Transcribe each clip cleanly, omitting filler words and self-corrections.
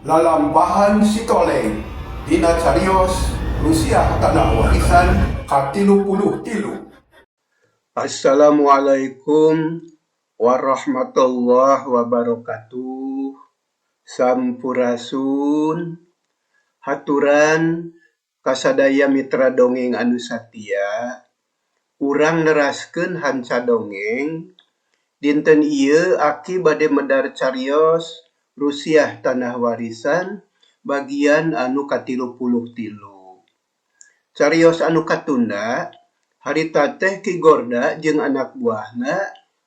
lalambahan si Toleng dina carios Rusia tanah warisan ka-33. Assalamualaikum warahmatullahi wabarakatuh. Sampurasun haturan kasadaya mitra dongeng anu satia. Urang neraskeun hanca dongeng dinten ieu aki bade medar carios Rusia tanah warisan bagian anu ka-33. Carios anu katunda harita teh Ki Gorda jeung anak buahna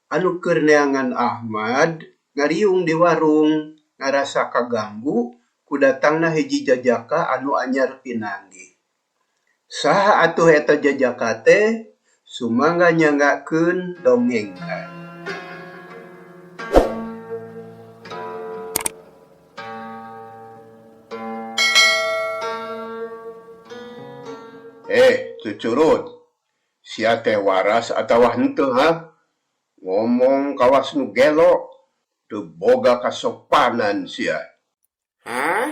anu keur neangan Ahmad ngariung di warung ngarasa kaganggu ku datangna hiji jajaka anu anyar pinanggih. Saha atuh eta jajaka teh? Sumangga nyanggakeun dongengna. Cucurut, sia teh waras atawa henteu ha? Ngomong kawas nu gelo, teu boga kasopanan sia. Hah?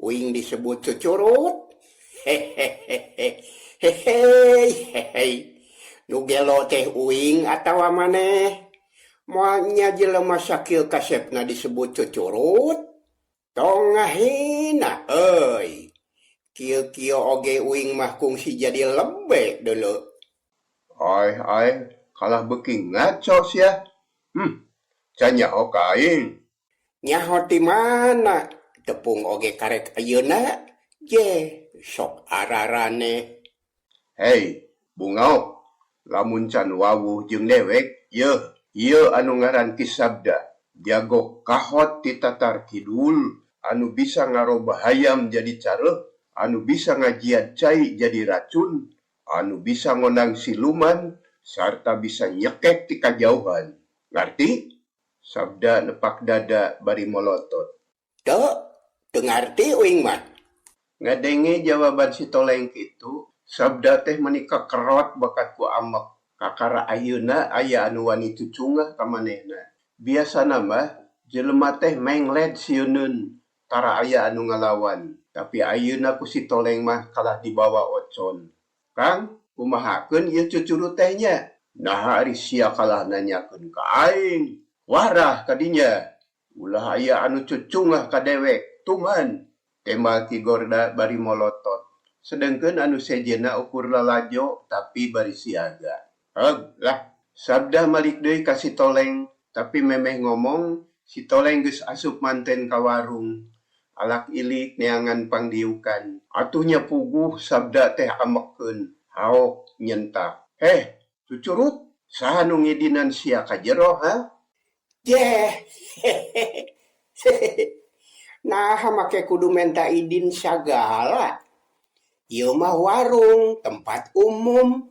Uing disebut cucurut? Hehehe. Hehehe. Nu gelo teh uing atawa maneh? Moalnya jelema sakieu kasepna disebut cucurut? Tong ngahina euy. Kieu-kieu oge uing mah kungsi jadi lembek deuleu. Ai, kalah beuki ngaco sia. Can nyaho ka aing. Nyaho ti mana? Tepung oge karek ayeuna? Je, sok ararane. Hei, bungau, lamun can wawuh jeung dewek, ieu anu ngaran Ki Sabda. Jago kahot ti tatar kidul, anu bisa ngarobah hayam jadi careuh, anu bisa ngajiat cai jadi racun, anu bisa ngonang siluman, sarta bisa nyekek ti kajauhan. Ngarti? Sabda nepak dada bari molotot. Teu ngarti uing mah. Ngadenge jawaban si Toleng kitu, Sabda teh menika kerot bakat ku amek. Kakara ayeuna aya anu wani cucungah ka manehna. Biasana mah jelema teh mengled sieuneun tara aya anu ngalawan. Tapi ayeuna ku si Toleng mah kalah dibawa ocon. Kang, kumahakeun ieu cucurut teh nya? Nah ari sia kalah nanyakeun ka aing. Warah kadinya. Ulah aya anu cucungah ka dewek, tuman. Tema Ki Gorda bari molotot. Sedengkeun anu sejena ukur lalajo tapi bari siaga. Lah, Sabda malik deui ka si Toleng, tapi memeh ngomong si Toleng geus asup manten ka warung. Alak ilik neangan pangdiukan. Atuhnya puguh Sabda teh amekeun. Haok nyentak. Cucurut, saha nu ngidinan sia ka jero ha? Nah make kudu menta idin sagala. Ieu mah warung, tempat umum.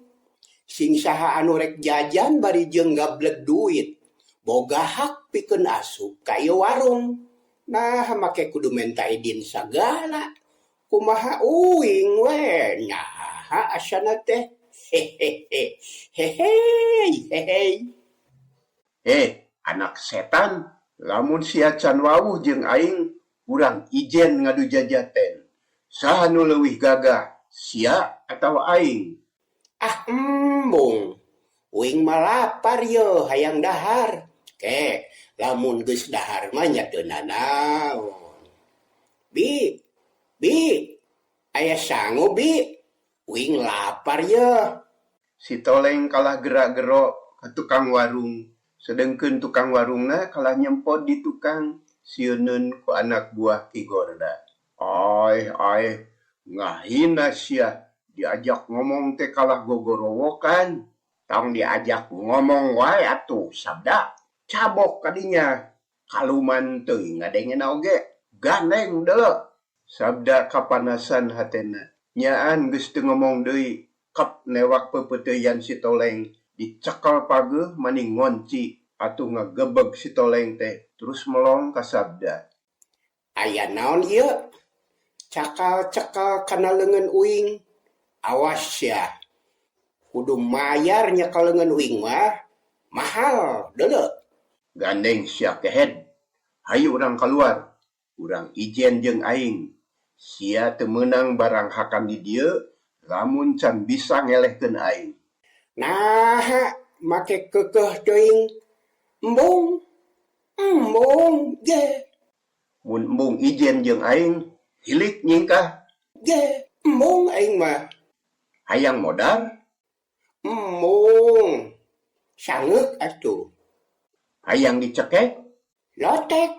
Sing saha anu rek jajan bari jeung gablek duit, boga hak pikeun asup ka ieu warung. Nah make kudu menta idin sagala. Kumaha uing we? Nyaha asana teh? Anak setan, lamun sia can wawuh jeung aing, urang ijen ngadu jajaten. Saha nu leuwih gagah, sia atawa aing? Embung. Uing mah lapar ye, hayang dahar. Lamun geus dahar mah nya teu nanaon. Bi, aya sangu bi? Uing lapar ye. Si Toleng kalah gerak-gerok ka tukang warung. Sedengkeun tukang warungna kalah nyempot di tukang sieuneun ku anak buah Ki Gorda. Ai, ngahina sia diajak ngomong teh kalah gogorowokan. Tong diajak ngomong wae atuh Sabda. Cabok kadinya. Kaluman teuing ngadengena oge. Gandeng deuleu. Sabda kapanasan hatena. Nyaan geus teu ngomong deui. Kep newak pepeuteuyan si Toleng. Dicekel pageuh maning ngonci atuh ngagebeg si Toleng teh terus melong ka Sabda. Aya naon ieu? Cakal-cekal kana leungeun uing. Awas ya. Kudu mayar nya ka leungeun uing mah. Mahal deuleu. Gandeng sia kehed. Hayu urang keluar. urang ijen jeung aing. Sia teu meunang barang hakam di dieu lamun can bisa ngelehkeun aing. Nah, make kekeh teuing. Embung, ge, Mun embung ijen jeung aing, hilik nyingkah, embung aing mah. hayang modal, Embung, sangeuk atuh. hayang dicekek, Lotek.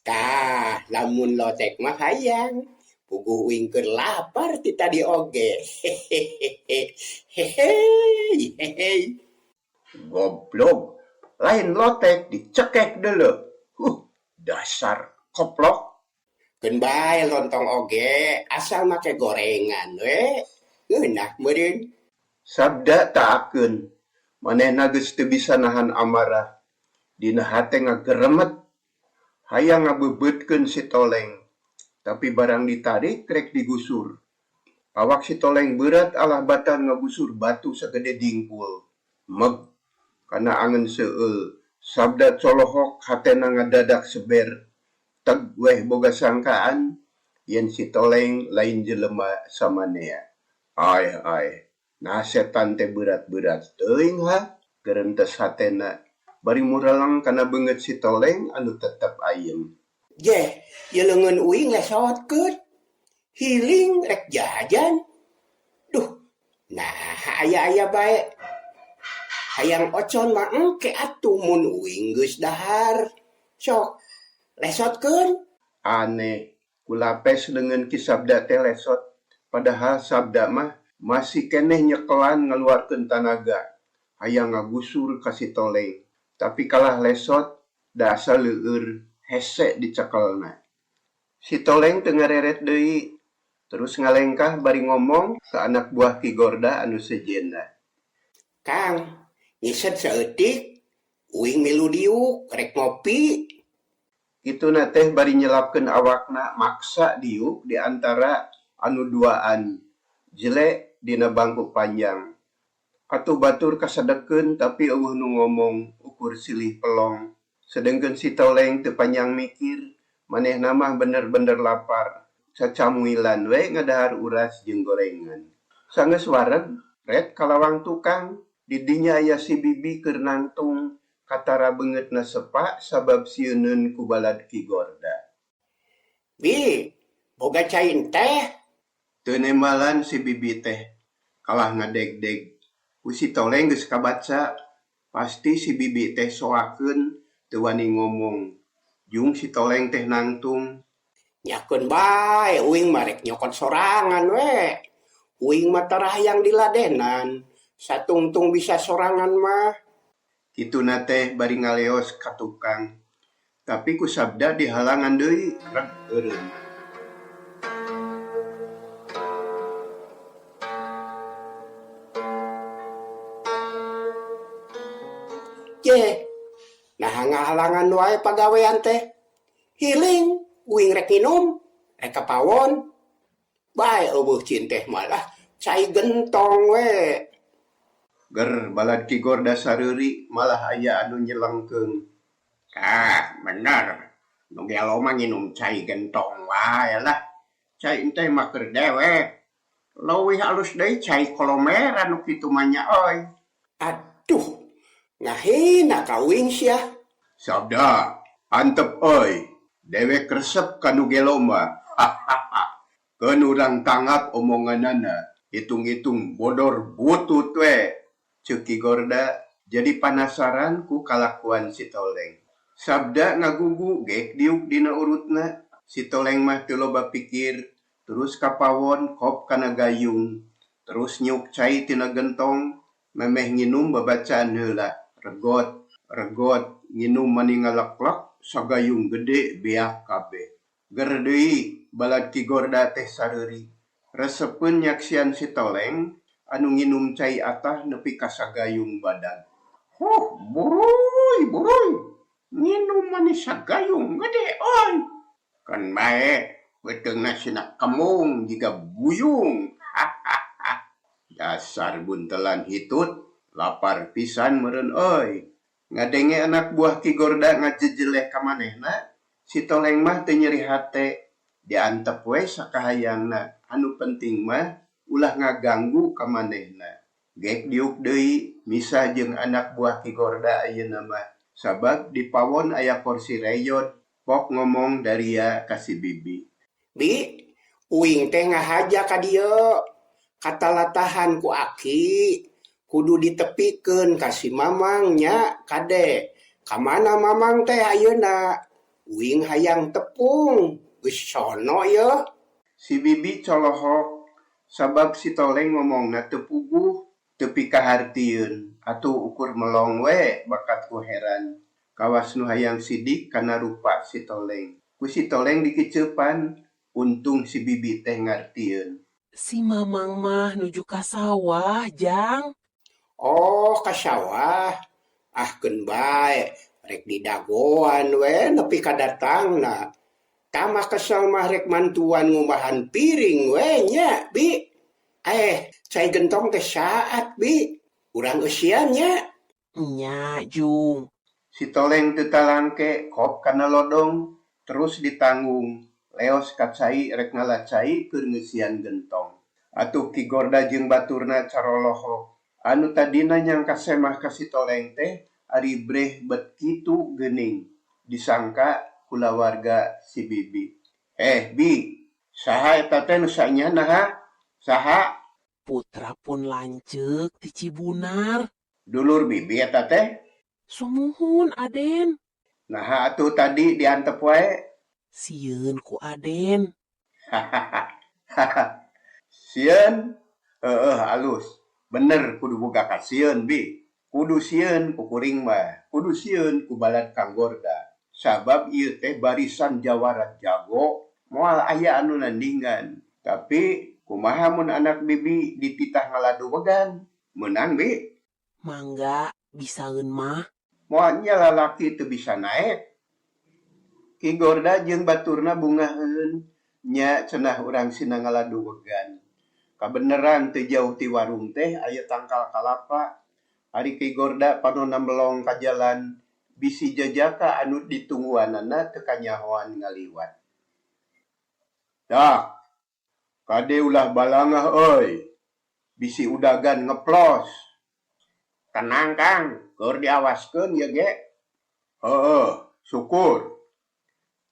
Tah, lamun lotek mah hayang. Puguh uing keur lapar ti tadi oge. Hehehe. goblok. Lain lotek dicekek deuleu. Dasar koplok. Keun bae lontong oge, asal make gorengan we. Geunah meureun. Sabda taakeun, manehna geus teu bisa nahan amarah. Dina hate ngageremet, hayang ngabeubeutkeun si Toleng. Tapi barang ditarik rek digusur. Awak si Toleng berat alah batan ngagusur batu sagede dingkul. Meg, kana angeun seueul. Sabda colohok hatena ngadadak seber. Teg weh boga sangkaan, yen si Toleng lain jelema samanea. Ai, nah setan teh berat-berat teuing ha, geurentes hatena. Bari muralang kana beungeut si Toleng anu tetep ayem. Ye, ye leungeun uing lesotkeun. Hiling rek jajan. Duh, nah aya bae. Hayang ocon mah engke atuh mun uing geus dahar. Sok, lesotkeun. Aneh, kulapes leungeun ki sabda teh lesot. Padahal sabda mah masih keneh nyekelan ngaluarkeun tanaga. Hayang ngagusur ka si Toleng. Tapi kalah lesot, da asal leueur hese dicekelna. Si Toleng teu ngareret deui, terus ngalengkah bari ngomong ka anak buah Ki Gorda anu sejenna. Kang, ngiset saeutik. Uing milu diuk, rek ngopi. Kituna teh bari nyelapkeun awakna maksa diuk di antara anu duaan. Jelek dina bangku panjang. Atuh batur kasadekeun tapi eueuh nu ngomong ukur silih pelong. Sedengkeun si Toleng teu panjang mikir, manehna mah bener-bener lapar. Sacamuilan we ngadahar uras jeung gorengan. Sanggeus wareg, ret kalawang tukang, di dinya aya si bibi keur nangtung katara beungeutna sepa sabab sieuneun ku balad Ki Gorda. Bi, boga cain teh. Teu nembalan si bibi teh, kalah ngadeg-deg. Ku si Toleng geus kabaca, pasti si bibi teh soakeun teu wani ngomong. Jung si Toleng teh nangtung. Nyakeun bae, uing mah rek nyokot sorangan we. Uing mah teu hayang diladenan. Satungtung bisa sorangan mah. Kituna teh bari ngaleos ka tukang. Tapi ku sabda dihalangan deui reg eureun. Ye, nah ngahalangan wae pagawean teh. Hiling, uing rek minum, rek kapawon. Bae eueuh cin teh malah cai gentong we. Ger balad Ki Gorda sareuri malah aya anu nyelengkeung. Bener. Nu gelo mah nginum cai gentong wae lah. Cai teh mah keur dewek. Leuwih alus deui cai kolomer anu kitu mah nya euy. Aduh, ngahina ka uing sia. Sabda, antep euy. Dewek resep kanu gelo mah. Keun urang tanggap omonganana. Hitung-hitung bodor butut we. Ceuk Ki Gorda jadi penasaran ku kalakuan si Toleng. Sabda ngagugu gek diuk dina urutna. Si Toleng mah teu loba pikir, terus kapawon kop kana gayung. Terus nyuk cai tina gentong, memeh nginum babacaan heula. Regot, nginum mani ngaleklek, sagayung gede beak kabeh. Ger deui balad Ki Gorda teh sareuri. Resepeun nyaksian si Toleng anu nginum cai atah nepi ka sagayung badan. Buruy. Nginum manis sagayung gede oi. Kan bae, beteungna sina kemung jiga buyung. Dasar buntelan hitut, lapar pisan meureun oi. Ngadenge anak buah Ki Gorda ngajejeleh ka manehna, Si toleng mah teu nyeri hate, diantep we sakahayangna. Anu penting mah ulah ngaganggu ka manehna. Gek diuk deui misah jeung anak buah Ki Gorda ayeuna mah. Sabab di pawon aya kursi reyot, pok ngomong daria ka si Bibi. Bi, uing teh ngahaja ka dieu. Katalatahan ku aki, kudu ditepikeun ka si Mamang nya kade. Kamana Mamang teh ayeuna? Uing hayang tepung, geus sono ye. Si Bibi colohok, sabab si toleng ngomongna teu puguh, teu pikahartieun, atuh ukur melong we bakat ku heran. Kawas nu hayang sidik kana rupa si toleng. Ku si toleng dikiceupan, untung si Bibi teh ngartieun. Si Mamang mah nuju ka sawah, Jang. Oh, ka sawah. Ahkeun bae, rek didagoan we nepi ka datangna. Tamah kesel mah rek mantuan ngumahan piring we nya, Bi. Cai gentong teh saat, Bi. Urang eusian nya. Nya, Jung. Si toleng teu talangke kop kana lodong, terus ditanggung. Leos ka cai rek ngalacai keur ngeusian gentong. Atuh Ki Gorda jeung baturna carolohok. Anu tadina nyangka semah ka si toleng teh ari breh bet kitu geuning. Disangka kulawarga si Bibi. Bi, saha eta teh nu saenyana ha? Saha? Putra pun lanceuk ti Cibunar. Dulur Bibi eta teh? Sumuhun, Aden. Nah atuh tadi diantep wae. Sieun ku Aden. Sieun? Alus. Bener kudu boga ka sieun, Bi. Kudu sieun ku kuring mah. Kudu sieun ku balad Kang Gorda. Sabab ieu teh barisan Jawara jago, moal aya anu nandingan. Tapi kumaha mun anak Bibi dititah ngaladowegan? Meunang, Bi. Mangga bisaeun mah. Moal nya lalaki teu bisa naek. Ki Gorda jeung baturna bungaheun nya cenah urang sina ngaladowegan. Kabeneran teu jauh ti warung teh aya tangkal kalapa. Ari Ki Gorda panonna melong ka jalan, bisi jajaka anu ditungguanana teu kanyahoan ngaliwat. Dak, kade ulah balangah euy. Bisi udagan ngeplos. Tenang Kang, keur diawaskeun ya ge. Syukur.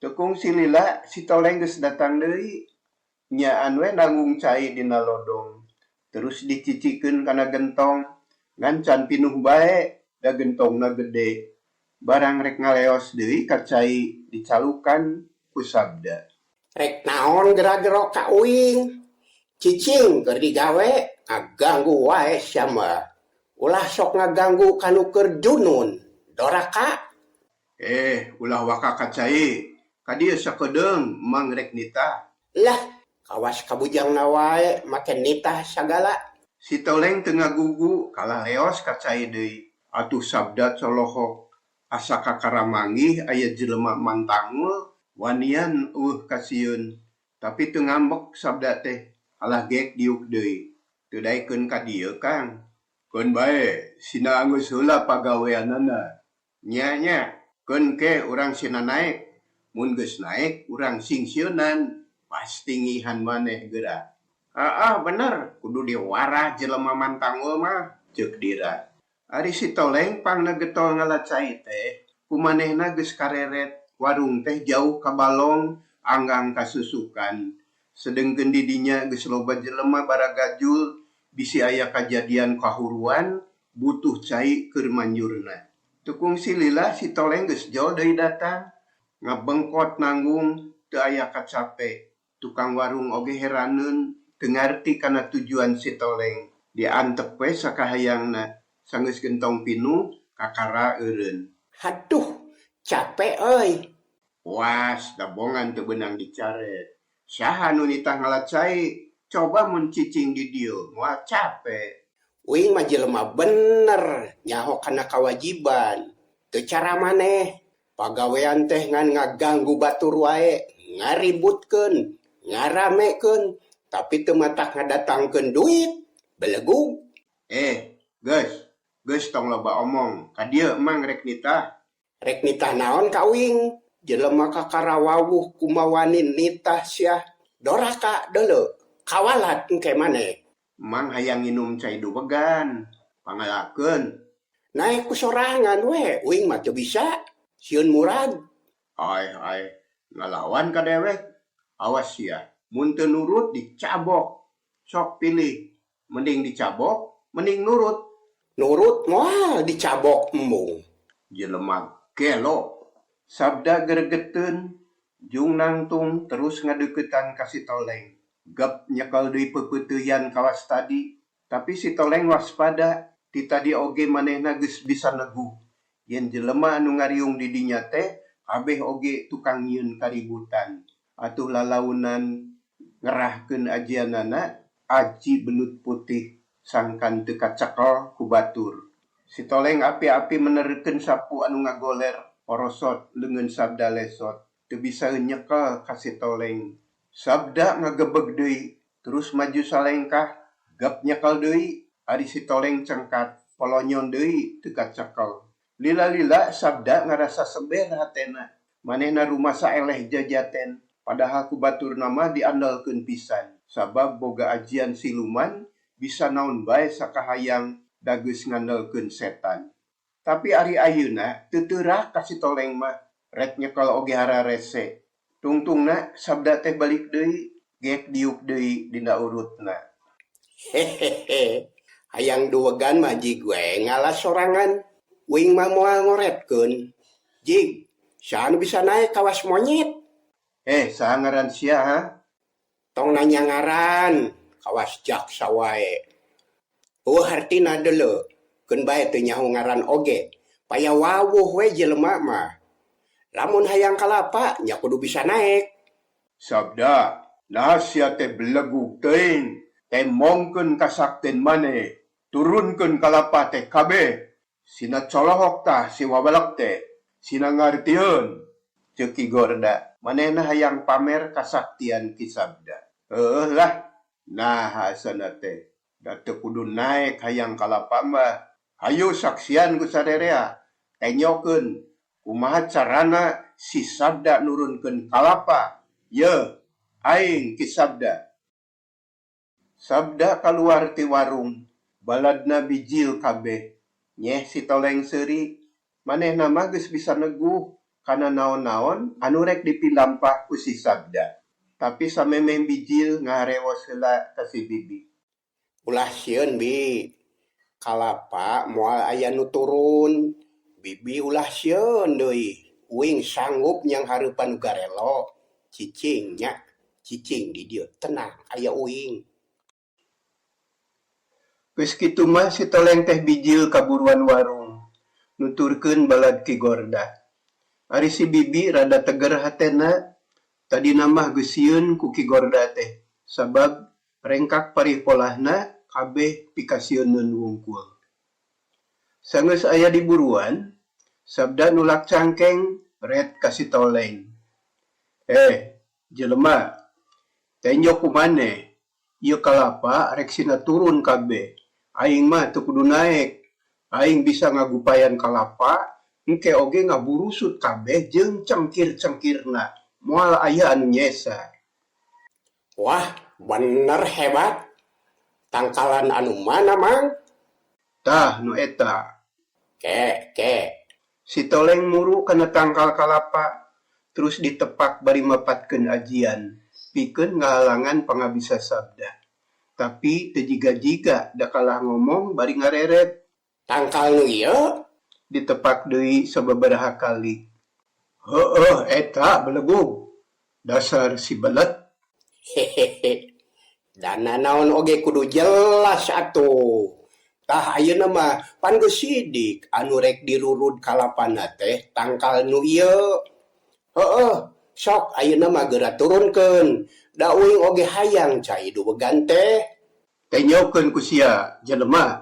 Tekung si Lila, si toleng geus datang deui. Nyaan we nanggung cai dina lodong. Terus dicicikeun kana gentong. Ngan can pinuh bae, da gentongna gede. Barang rek ngaleos deui ka cai dicalukan ku sabda. Rek naon gera-gero ka uing? Cicing keur digawe, ngaganggu wae sia mah. Ulah sok ngaganggu kanu keur junun. Doraka. Ulah waka ka cai. Kadieu sakedeung mang rek nitah. Lah, kawas kabujangna wae make nitah sagala. Si toleng teu ngagugu kalah leos ka cai deui. Atuh sabda colohok. Asa kakaramanggih aya jelema mantangul wanian ka sieun. Tapi teu ngambek sabda teh. Alah gek diuk deui. Teu daekeun ka dieu Kang. Keun bae sina geus heula pagaweanana. Nya, keun ke urang sina naek. Mun geus naek urang singsieunan. Pasti ngihan maneh geura. Bener, kudu diwarah jelema mantangul mah, ceuk dira. Ari si toleng pangna getol ngalacai teh, kumanehna geus kareret, warung teh jauh ka balong, anggang kasusukan. Sedengkeun di dinya geus loba jelema baragajul, bisi aya kajadian kahuruan, butuh cai keur manjurna. Tukung si Lila si toleng geus jol deui datang, ngabengkot nanggung teu aya kacape. Tukang warung oge heraneun teu ngarti kana tujuan si toleng. Diantep we sakahayangna. Sanggeus gentong pinuh kakara eureun. Haduh, capek euy. Was, dabongan teu beunang dicaret. Saha nu nitah ngalacai? Coba mun cicing di dieu, moal capek. Uing mah jelema bener, nyaho kana kawajiban. Teu cara maneh. Pagawean teh ngan ngaganggu batur wae, ngaributkeun, ngaramekeun, tapi teu matak ngadatangkeun duit, belegu. Geus tong loba omong. Ka dieu emang rek nitah. Rek nitah naon ka uing? jelema kakarawawuh kumawanin nitah sia doraka deuleu kawalat engke maneh Mang hayang nginum cai duwegan. Pangalakeun. naik ku sorangan we uing mah teu bisa sieun murag Ai, ngalawan ka dewek. Awas ya, mun teu nurut dicabok. Sok pilih, mending dicabok, mending nurut. nurut moal dicabok embung Jelema gelo. Sabda gregeteun, jung nangtung terus ngadeukeutan ka si Toleng. Gep nyekel deui pepeuteuyan kawas tadi, tapi si Toleng waspada, ti tadi oge manehna geus bisa neguh. Yen jelema anu ngariung di dinya teh, kabeh oge tukang nyieun kaributan. Atuh lalaunan ngerahkeun ajianana, aji belut putih sangkan teu kacekel ku batur. Si Toleng api-api menereukeun sapu anu ngagoler orosot leungeun sabda lesot. Teu bisa nyekel ka si Toleng. Sabda ngagebeg deui, terus maju salengkah, gap nyekel deui, ari si Toleng cengkat, polonyon deui teu kacekel. Lila-lila sabda ngarasa seber hatena. Manehna rumasa eleh jajaten, padahal ku batur nama diandalkeun pisan. Sabab boga ajian siluman, bisa naon bae sakahayang da geus ngandalkeun setan. Tapi ari ayeuna teu teurah ka si Toleng mah, rek nyekel oge hararese. Tungtungna sabda teh balik deui, gek diuk deui dina urutna. hehehe hayang duwegan mah jig we ngalas sorangan uing mah moal ngoretkeun jig saha nu bisa naik kawas monyet Saha ngaran sia ha? tong nanya ngaran kawas jaksa wae hartina deuleu keun bae teu nyaho ngaran oge paya wawuh we jelema mah lamun hayang kalapa nya kudu bisa naik Sabda, nah sia teh belegug teuing, temongkeun kasakten maneh, turunkeun kalapa teh kabeh. Sina colohok tah si wabalak teh, sina ngartieun. Ceuk Ki Gorda, manehna hayang pamer kasaktian Ki Sabda. Lah, nah asana teh, da teu kudu naek hayang kalapa mah. Hayu saksian ku sadarea, tenyokeun kumaha carana si Sabda nurunkeun kalapa. Ye, aing Ki Sabda. Sabda kaluar ti warung, baladna bijil kabeh. Nyeh si Toleng seuri, manehna mah geus bisa neguh kana naon-naon anu rek dipilampah ku si Sabda. Tapi samemeh bijil ngaharewos heula ka si bibi. ulah sieun bi kalapa moal aya nu turun bibi ulah sieun deui uing sanggup nyang hareupan nu garelo cicingnya cicing di dieu tenang aya uing Geus kitu mah si Toleng teh bijil kaburuan warung, nuturkeun balad Ki Gorda. Ari si bibi rada teger hatena, tadina mah geus sieun ku Ki Gorda teh, sabab rengkak parih polahna kabeh pikasieunun wungkul. Sanggeus aya di buruan, sabda nulak cangkeng ret ka si Toleng. Jelema, tenyo kumaneh, ieu kalapa rek sina turun kabeh. Aing mah teu kudu naek. Aing bisa ngagupayan kalapa, engke oge ngaburusut kabeh jeung cengkir-cengkirna. Moal aya anu nyesa. wah bener hebat tangkalan anu mana mang Tah nu eta. ke Si Toleng muru kana tangkal kalapa, terus ditepak bari mapatkeun ajian, pikeun ngahalangan pangabisa sabda. Tapi teu jiga-jiga da kalah ngomong bari ngareret, tangkal nu ieu ditepak deui sababaraha kali. Eta belegug. Dasar si belet. hehehe dana naon oge kudu jelas atuh tah ayeuna mah pan geus sidik anu rek dirurud kalapana teh tangkal nu ieu sok ayeuna mah geura turunkeun da uing oge hayang cai duwegan teh Tenyokeun ku sia jelema.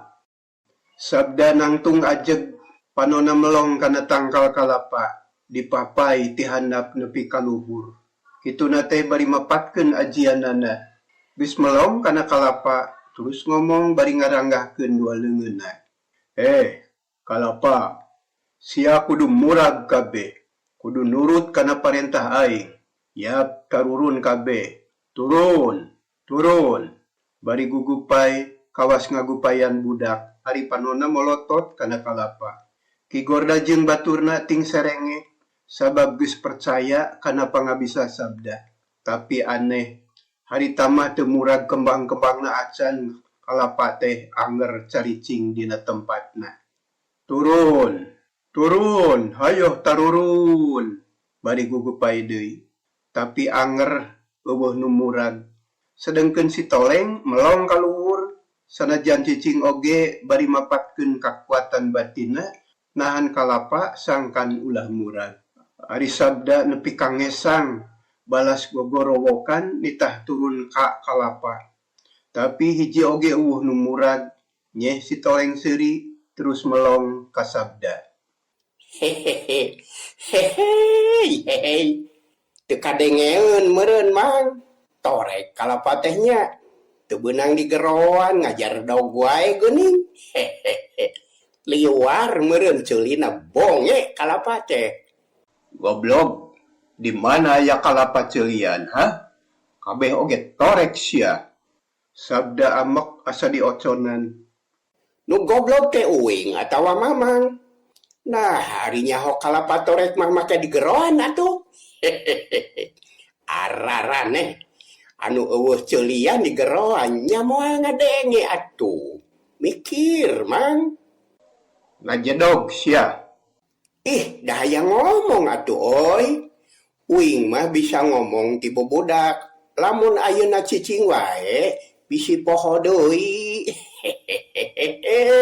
Sabda nangtung ajeg panona melong kana tangkal kalapa, dipapai ti handap nepi ka luhur. Kituna teh bari mapatkeun ajianana. Geus melong kana kalapa, terus ngomong bari ngaranggahkeun dua leungeunna. Kalapa, sia kudu murag kabeh. kudu nurut kana parentah aing. Yap, tarurun kabeh. Turun, turun. Bari gugupay, kawas ngagupayan budak. Ari panona molotot kana kalapa. Ki Gorda jeung baturna ting serenge, sabab geus percaya kana pangabisa sabda. Tapi aneh, hari tamah teu murag kembang-kembangna acan kalapa teh anger caricing dina tempatna. Turun, turun, hayo tarurun. Bari gugupay deui. Tapi anger eueuh nu murag. Sedengkeun si Toleng melong ka luhur, sanajan cicing oge bari mapatkeun kakuatan batinna nahan kalapa sangkan ulah murag. Ari sabda nepi ka ngesang, balas gogorowokan nitah turun ka kalapa. Tapi hiji oge eueuh nu murag, nyeh si Toleng seuri terus melong ka sabda. Hehehe, hehehe, teu kadengeun meureun mang, torek kalapa tehnya, teu beunang digeroan ngajar dog wae geuning, hehehe, liwar meureun ceulina bonge kalapa teh. Goblok, di mana ya kalapa ceurian, ha? Kabeh oge torek sia. Sabda amek asa dioconan. Nu goblok teh uing atawa mamang. Nah, harinya hok kalapa torek mah make digeroan atuh. Hehehe. Araraneh. Anu eueuh ceulian digeroan nya moal ngadenge atuh. Mikir, Mang. Ngajedog sia. Ih, daya ngomong atuh oi. Uing mah bisa ngomong ti bobodak. Lamun ayeuna cicing wae bisi poho deui. Hehehe.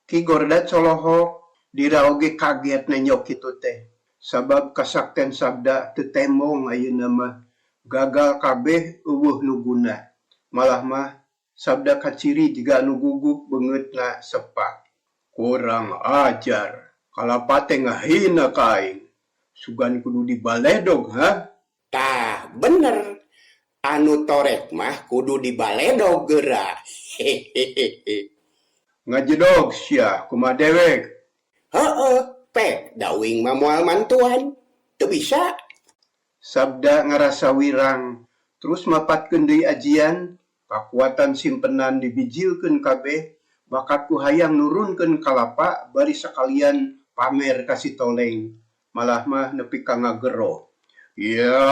Ki Gorda colohok, dira oge kaget nenyok kitu teh. Sabab kasakten sabda teu temong ayeuna mah. Gagal kabeh eueuh nu guna. Malah mah sabda kaciri jiga anu guguk beungeutna sepak. Kurang ajar. Kalapa teh ngahina ka aing. Sugan kudu dibaledog, ha? Tah, bener. Anu torek mah kudu dibaledog geura. Hehehe. Ngajedog sia kumaha dewek. Heeh, pek dawing mah moal mantuan. Teu bisa. Sabda ngarasa wirang, terus mapatkeun deui ajian, kakuatan simpenan dibijilkeun kabeh, bakat ku hayang nurunkeun kalapa bari sakalian pamer ka si Toleng. Malah mah nepi ka ngagero. Ya,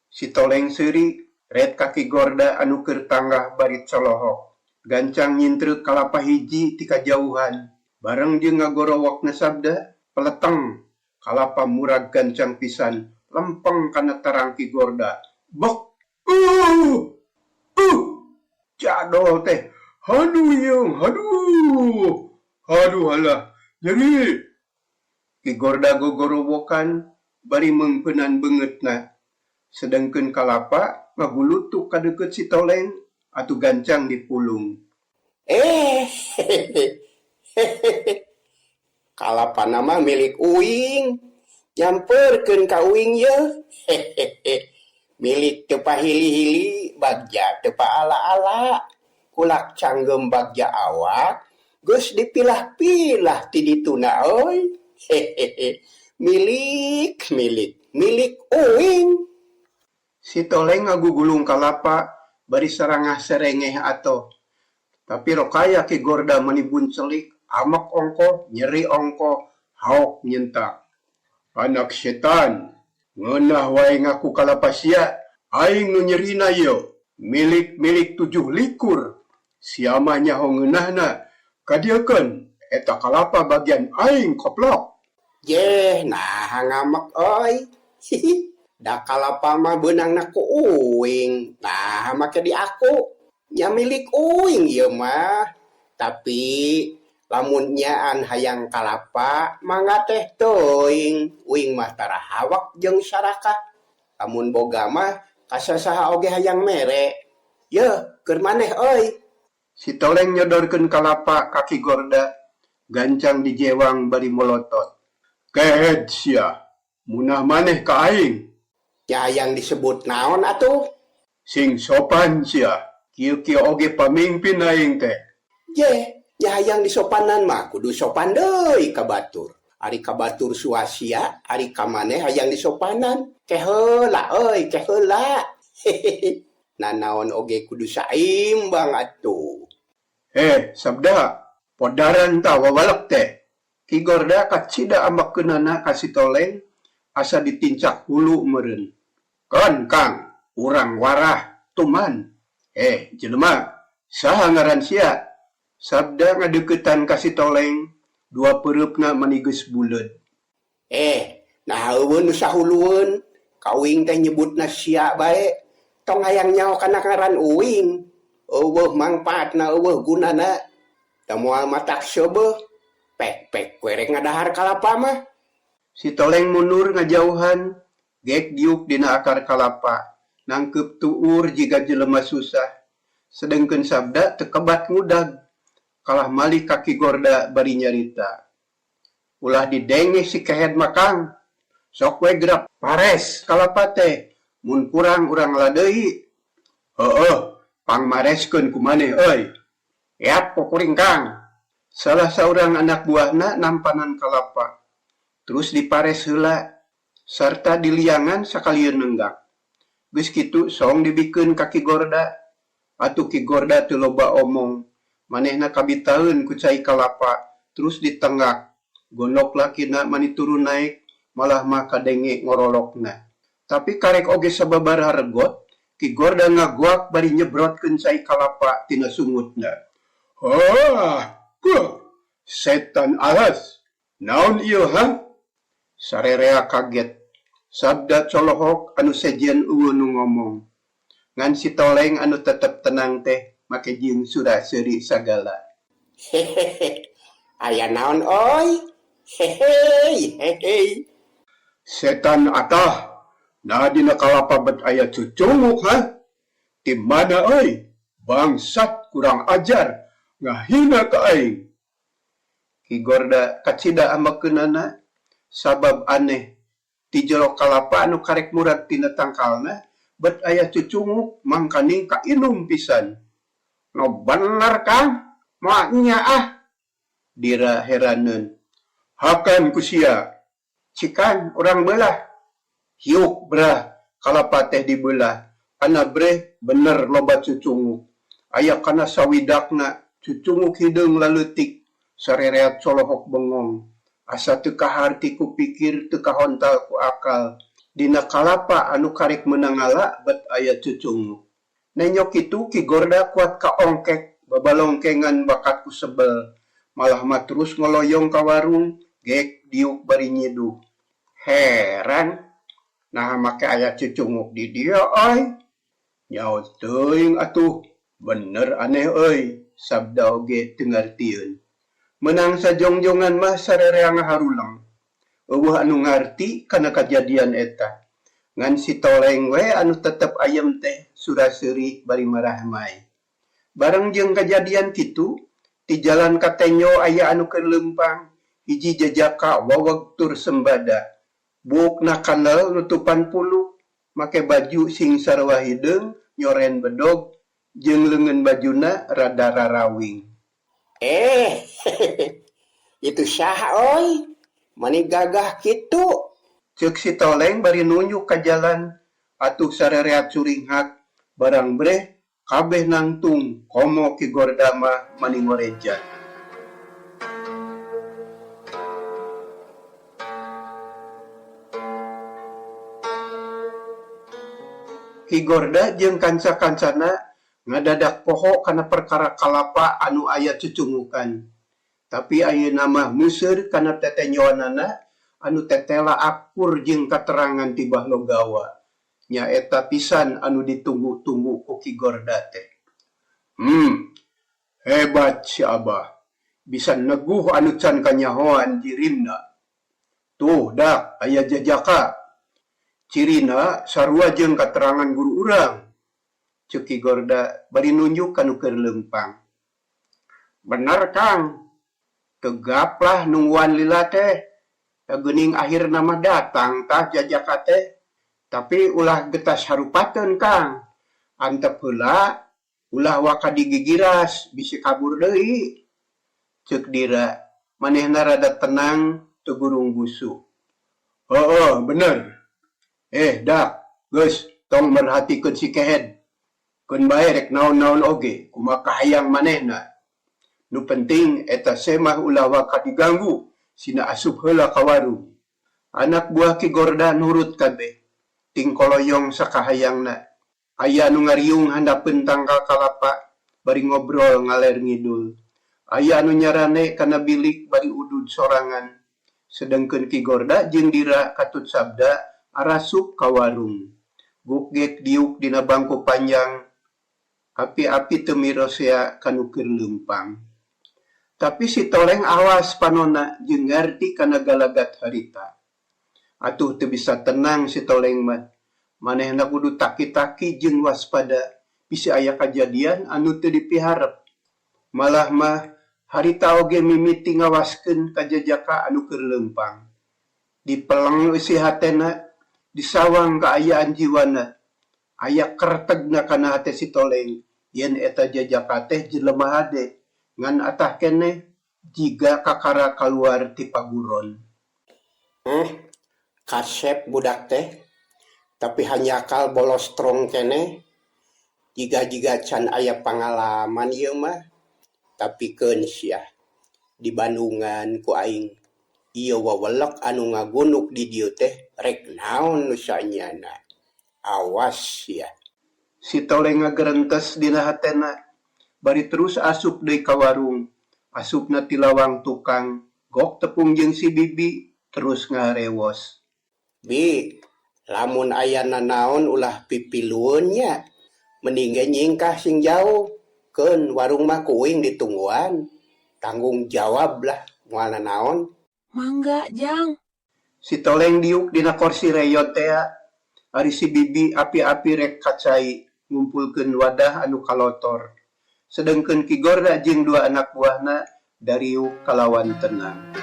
si Toleng seuri red kaki Gorda anu keur tanggah bari colohok. Gancang nyintreuk kalapa hiji ti kajauhan. Bareng dia ngagorowokna sabda, peleteng. Kalapa murag gancang pisan, lempeng kana tarang Ki Gorda. Bok! Jadol teh. Haduh yeung, haduh. Haduh halah, nyeri. Ki Gorda gogorowokan, bari mengpeunan beungeutna. Sedengkeun kalapa ngagulutuk ka deukeut si Toleng, atuh gancang dipulung. Hehehe. Kalapa nama milik uing. Nyamperkeun ka uing ye. Hehehe. Milik teu pahili-hili, bagja teu paala-ala. Kulak canggem bagja awak, geus dipilah-pilah ti dituna euy. Hehehe. Milik uing. Si Toleng ngagugulung kalapa, bari sarangah serengeh ato. Tapi rokaya Ki Gorda manibun celik, amak ongko, nyeri ongko, haok nyentak. Anak setan, ngeunah wae ngaku kalapa sia, aing nu nyerina yo, milik 7 likur. Siama nyaho ngeunahna, kadiekeun eta kalapa bagian aing koplok. Yeh, nah ngamak oi. Da kalapa mah beunangna ku uing. Nah, make di aku. Nya milik uing ieu mah. Tapi lamun nyaan hayang kalapa mangga teh teuing. Uing mah tara hawak jeung sarakah. Lamun boga mah kasasaha oge hayang mere. Yeuh, keur maneh euy. Si Toleng nyodorkeun kalapa ka Ki Gorda, gancang dijewang bari molotot. Kehed sia, munah maneh ka aing. Ya yang disebut naon atuh? Sing sopan sia, kieu-kieu oge pamimpin aing teh. Ye, ya yang disopanan mah kudu sopan deui ka batur. Ari ka batur suasia, ari ka maneh hayang disopanan. Keheula euy, keheula. Nanaon oge kudu saimbang atuh. Sabda, podaran ta wawalak teh. Ki Gorda kacida ambakkeunana kasih toleng, asa ditincak hulu meureun. Kon Kang, urang warah, tuman. Jelema, saha ngaran sia? Sabda ngadeuketan kasih toleng, dua pereupna manigeus buleud. Nah eueun nu sahulueun, kawing teh nyebutna sia bae. Tong hayang nyaho kana ngaran uing. Eueuh mangpaatna, eueuh gunana. Da moal matak seubeuh, pek werek ngadahar kalapa mah. Si toleng mundur ngajauhan, gek diuk dina akar kalapa, nangkep tuur jika jelema susah. Sedengkeun sabda tekebat ngudag, kalah malih kaki Gorda bari nyarita. Ulah didenge si kehed makang, sok we gerak pares kalapa teh, mun kurang urang ladeui. Pangmareskeun ku maneh euy. Yap kuring Kang. Salah saurang anak buahna nampanan kalapa. Terus dipares heula, sarta diliangan sakalian nenggak. Geus kitu song dibikeun kaki Gorda. Atuh Ki Gorda teu loba omong. Manehna kabitaeun ku cai kalapa, terus ditenggak. Gondok lakina mani turun naik, malah mah kadenge ngorolokna. Tapi karek oge sababaraha regot, Ki Gorda ngaguak bari nyebrotkeun cai kalapa tina sungutna. Setan alas, naon ieu ha? Sarerea kaget. Sabda colohok anu sejen eueuh nu ngomong. Ngan si toleng anu tetep tenang teh make jeung surah seuri sagala. Aya naon oi? Hehe. Setan atah, nah dina kalapa bet aya cucunguk ha? Di mana euy? Bangsat kurang ajar, ngahina ka aing. Ki Gorda kacida ambakkeunana, sabab aneh ti jero kalapa anu karek murag tina tangkalna, bet aya cucunguk mangkaning kainum pisan. No bener Kang, moal nya ah. Dira heraneun. Hakan ku sia. Cikan urang beulah. Hiuk brah, kalapa teh dibelah. Ana breh bener loba cucunguk. Aya kana sawidakna, cucunguk hideung laleutik. Sarereat colohok bengong. Asa teu kaharti ku pikir, teu kahontal ku akal. Dina kalapa anu karek menangala bet aya cucunguk. Nenyok itu Ki Gorda kuat kaongkek, babalongkengan bakat ku sebel. Malah mah terus ngoloyong ka warung, gek diuk bari nyiduh. Heran, nah make aya cucunguk di dia oi. Nyaot teuing atuh, bener aneh euy, sabda oge teu ngartieun. Menang sajongjongan mah sarerea ngaharulang. Eueuh anu ngarti kana kajadian eta. Ngan si toleng we anu tetep ayem teh surah seuri bari marah mai. Bareng jeung kajadian kitu, di jalan katenyo aya anu keur leumpang, hiji jajaka waweg tur sembada. Buukna kandel nutupan pulu, make baju sing sarua hideung, nyoren bedog, jeung leungeun bajuna rada rarawing. Itu saha oi? Mani gagah kitu. Ceuk si toleng bari nunjuk ka jalan, atuh sarereat curinghak, barang breh kabeh nangtung, komo Ki Gorda mah mani ngorejan. Ki Gorda jeung kanca-kancana ngadadak poho kana perkara kalapa anu aya cucungukan. Tapi ayeuna mah museur kana tetenyoanana anu tetela akur jeung katerangan ti Bahlo Gawa. Nyaeta pisan anu ditunggu-tunggu ku Ki Gorda teh. Hebat si Abah. Bisa neguh anu can kanyahoan jirimna. Tuh dak aya jajaka. Cirina sarua jeung katerangan guru urang. Ceuk Ki Gorda bari nunjuk anu keur leumpang. Bener Kang. Tegaplah nungguan lila teh. Geuning akhirna mah datang tah jajaka teh. Tapi ulah getas harupateun Kang. Antep heula ulah waka digigiras bisi kabur deui. Ceuk dira manehna rada tenang tegurung busuk. Bener. Dak, geus, tong merhatikeun si Kehed. Keun bae rek naon-naon oge, kumaha hayang manehna. Nu penting eta semah ulah waka diganggu, sina asup heula ka warung. Anak buah Ki Gorda nurut kabeh. Ting koloyong sakahayangna. Aya nu ngariung handapeun tangkal kalapa, bari ngobrol ngaler ngidul. Aya anu nyarane kana bilik bari udud sorangan. Sedengkeun Ki Gorda jeung Dira katut sabda arasup ka warung. Gukgek diuk dina bangku panjang, api-api teu mirosea kanu keur leumpang. Tapi si Toleng awas panonna jeung ngarti kana galagat harita. Atuh teu bisa tenang si Toleng mah. Manehna kudu taki-taki jeung waspada, bisa aya kajadian anu teu dipiharep. Malah mah harita oge mimiti ngawaskeun ka jajaka anu keur leumpang. Dipeleng isi hatena, disawang kaayaan jiwana. Aya kertegna kana hate si Toleng, yen eta jajaka teh jelema hade, ngan atah keneh jiga kakara kaluar ti paguron. Kasep budak teh, tapi hanyakal bolos strong kene, jiga can aya pangalaman ieu mah, tapi keun sia. Di Bandungan ku aing, ieu wawelek anu ngagunuk di dieu teh rek naon nu saenyana. Awas ya. Si Toleng ngagerentes dina hatena, bari terus asup deui ka warung. Asupna ti lawang tukang, gok tepung jeung si Bibi, terus ngarewos. Bi, lamun aya nanaon ulah pipilueun nya. Mending ge nyingkah sing jauh. Keun warung mah kuing ditungguan. Tanggung jawab lah moal nanaon. Mangga, Jang. Si Toleng diuk dina kursi reyot teh, ari si Bibi api-api rek kacai ngumpulkeun wadah anu kalotor. Sedengkeun Ki Gorda jeung dua anak buahna dariuk kalawan tenang.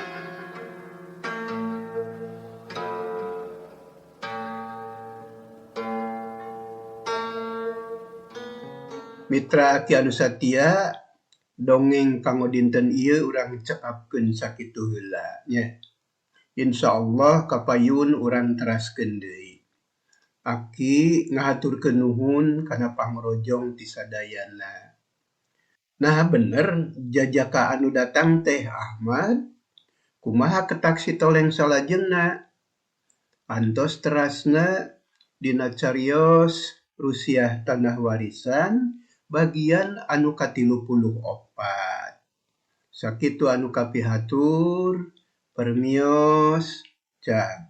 Mitra Ki anu satia, dongeng kanggo dinten ieu urang cekapkeun sakitu heula nya. Insyaallah kapayun urang teraskeun deui. Aki ngahaturkeun nuhun kana pangrojong ti sadayana. Nah bener, jajaka anu datang teh Ahmad, kumaha ketak si Toleng salajengna. Antos terasna dina carios Rusiah Tanah Warisan bagian anu ka-34. Sakitu anu kapihatur, permios, Jang.